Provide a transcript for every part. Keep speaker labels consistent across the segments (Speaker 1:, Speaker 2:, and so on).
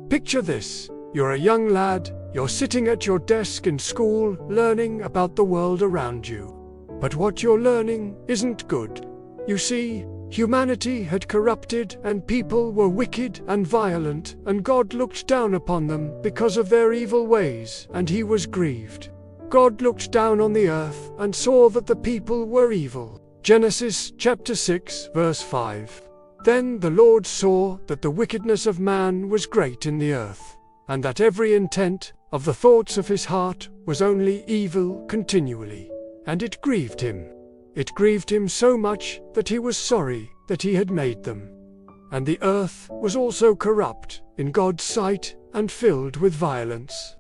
Speaker 1: Picture this. You're a young lad, you're sitting at your desk in school, learning about the world around you. But what you're learning isn't good. You see, humanity had corrupted and people were wicked and violent, and God looked down upon them because of their evil ways, and he was grieved. God looked down on the earth and saw that the people were evil. Genesis chapter 6 verse 5. Then the Lord saw that the wickedness of man was great in the earth, and that every intent of the thoughts of his heart was only evil continually. And it grieved him. It grieved him so much that he was sorry that he had made them. And the earth was also corrupt in God's sight and filled with violence.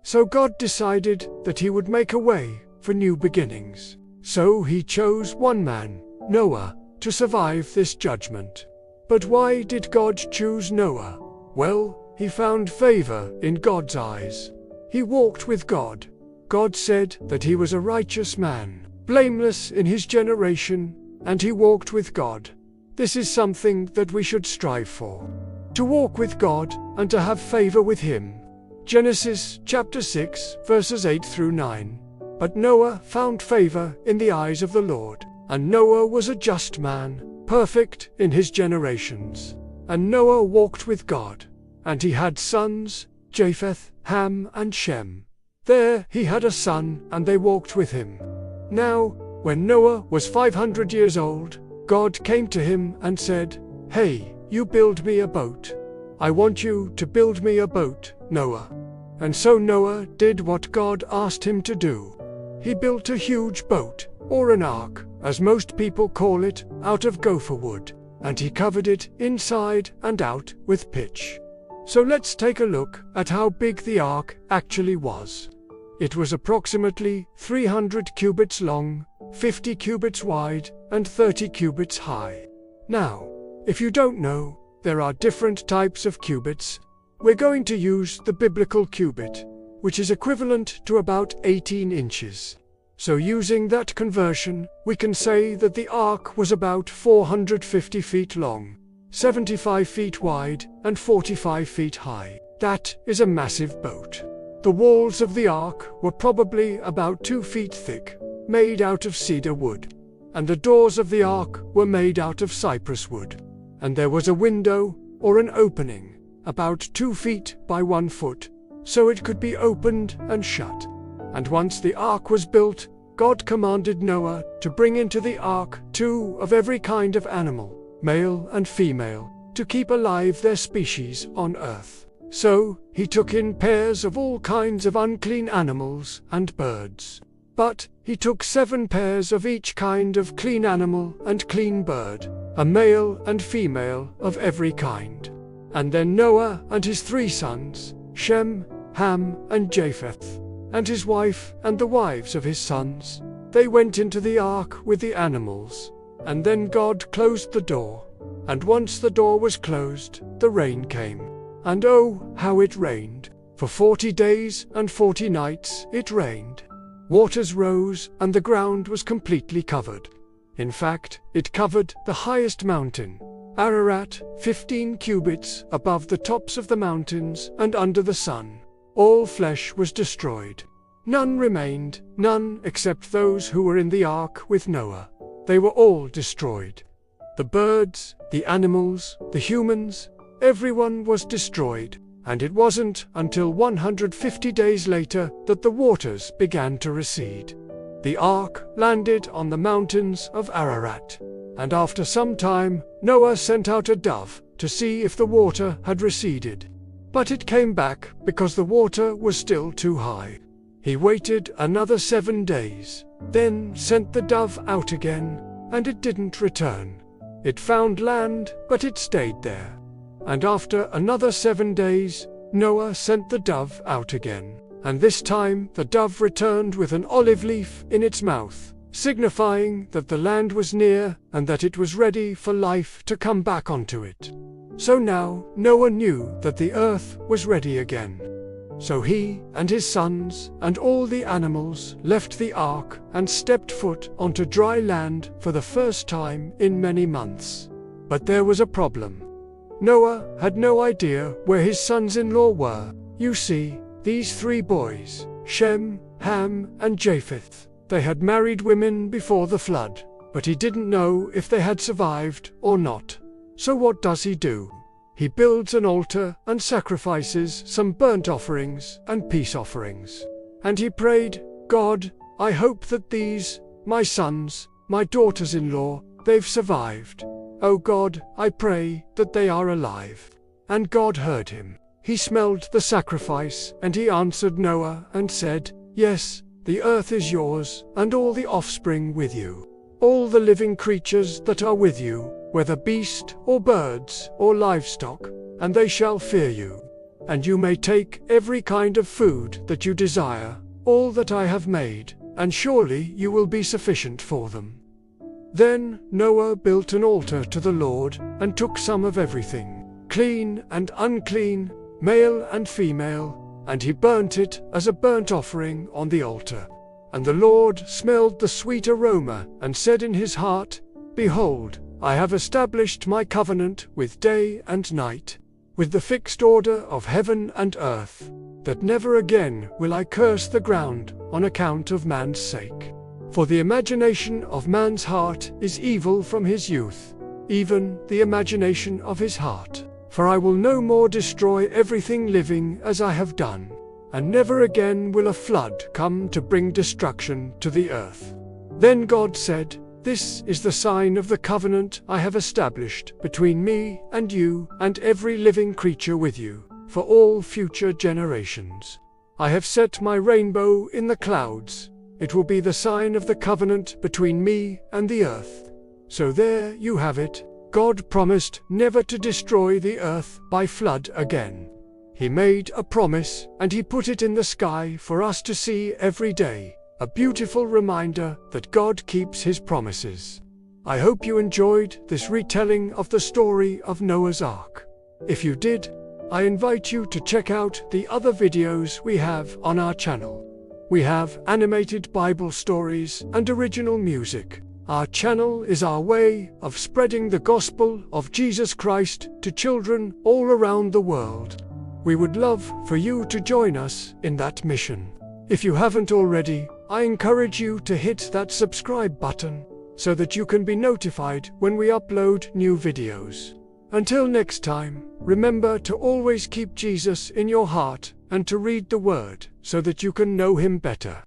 Speaker 1: So God decided that he would make a way for new beginnings. So he chose one man, Noah, to survive this judgment. But why did God choose Noah? Well, he found favor in God's eyes. He walked with God. God said that he was a righteous man, blameless in his generation, and he walked with God. This is something that we should strive for. To walk with God and to have favor with him. Genesis chapter 6 verses 8 through 9. But Noah found favor in the eyes of the Lord. And Noah was a just man, perfect in his generations. And Noah walked with God. And he had sons, Japheth, Ham, and Shem. There he had a son, and they walked with him. Now, when Noah was 500 years old, God came to him and said, "Hey, you build me a boat. I want you to build me a boat, Noah." And so Noah did what God asked him to do. He built a huge boat, or an ark, as most people call it, out of gopher wood, and he covered it inside and out with pitch. So let's take a look at how big the ark actually was. It was approximately 300 cubits long, 50 cubits wide, and 30 cubits high. Now, if you don't know, there are different types of cubits. We're going to use the biblical cubit, which is equivalent to about 18 inches. So using that conversion, we can say that the ark was about 450 feet long, 75 feet wide, and 45 feet high. That is a massive boat. The walls of the ark were probably about 2 feet thick, made out of cedar wood. And the doors of the ark were made out of cypress wood. And there was a window, or an opening, about 2 feet by 1 foot, so it could be opened and shut. And once the ark was built, God commanded Noah to bring into the ark 2 of every kind of animal, male and female, to keep alive their species on earth. So he took in pairs of all kinds of unclean animals and birds. But he took 7 pairs of each kind of clean animal and clean bird, a male and female of every kind. And then Noah and his 3 sons, Shem, Ham, and Japheth, and his wife and the wives of his sons, they went into the ark with the animals. And then God closed the door. And once the door was closed, the rain came. And oh, how it rained! For 40 days and 40 nights it rained. Waters rose, and the ground was completely covered. In fact, it covered the highest mountain, Ararat, 15 cubits above the tops of the mountains and under the sun. All flesh was destroyed. None remained, none except those who were in the ark with Noah. They were all destroyed. The birds, the animals, the humans, everyone was destroyed. And it wasn't until 150 days later that the waters began to recede. The ark landed on the mountains of Ararat. And after some time, Noah sent out a dove to see if the water had receded. But it came back because the water was still too high. He waited another 7 days, then sent the dove out again, and it didn't return. It found land, but it stayed there. And after another 7 days, Noah sent the dove out again. And this time the dove returned with an olive leaf in its mouth, signifying that the land was near and that it was ready for life to come back onto it. So now Noah knew that the earth was ready again. So he and his sons and all the animals left the ark and stepped foot onto dry land for the first time in many months. But there was a problem. Noah had no idea where his sons-in-law were. You see, these three boys, Shem, Ham, and Japheth, they had married women before the flood, but he didn't know if they had survived or not. So what does he do? He builds an altar and sacrifices some burnt offerings and peace offerings. And he prayed, God, I hope that these, my sons, my daughters-in-law, they've survived. Oh God, I pray that they are alive. And God heard him. He smelled the sacrifice, and he answered Noah and said, Yes, the earth is yours, and all the offspring with you. All the living creatures that are with you, whether beast or birds or livestock, and they shall fear you. And you may take every kind of food that you desire, all that I have made, and surely you will be sufficient for them. Then Noah built an altar to the Lord, and took some of everything, clean and unclean, male and female, and he burnt it as a burnt offering on the altar. And the Lord smelled the sweet aroma, and said in his heart, Behold, I have established my covenant with day and night, with the fixed order of heaven and earth, that never again will I curse the ground on account of man's sake. For the imagination of man's heart is evil from his youth, even the imagination of his heart. For I will no more destroy everything living as I have done, and never again will a flood come to bring destruction to the earth. Then God said, This is the sign of the covenant I have established between me and you and every living creature with you, for all future generations. I have set my rainbow in the clouds. It will be the sign of the covenant between me and the earth. So there you have it. God promised never to destroy the earth by flood again. He made a promise, and he put it in the sky for us to see every day, a beautiful reminder that God keeps his promises. I hope you enjoyed this retelling of the story of Noah's Ark. If you did, I invite you to check out the other videos we have on our channel. We have animated Bible stories and original music. Our channel is our way of spreading the gospel of Jesus Christ to children all around the world. We would love for you to join us in that mission. If you haven't already, I encourage you to hit that subscribe button so that you can be notified when we upload new videos. Until next time, remember to always keep Jesus in your heart and to read the Word so that you can know him better.